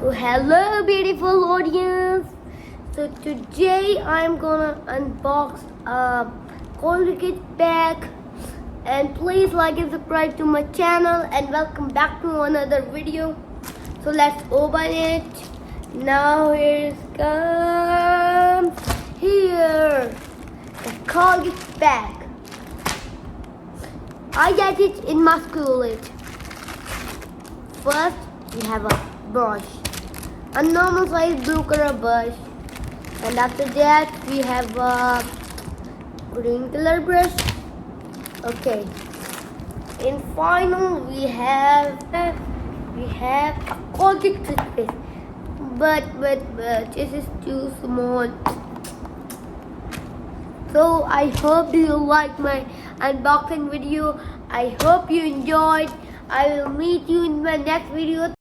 So hello beautiful audience. So today I'm gonna unbox a Colgate bag, and please like and subscribe to my channel and welcome back to another video. So let's open it. Now here comes here the Colgate bag. I get it in my school. First we have a brush, a normal size blue color brush, and after that we have a green color brush. Okay, in final we have a Colgate toothpaste, but this is too small. So I hope you like my unboxing video. I hope you enjoyed. I will meet you in my next video.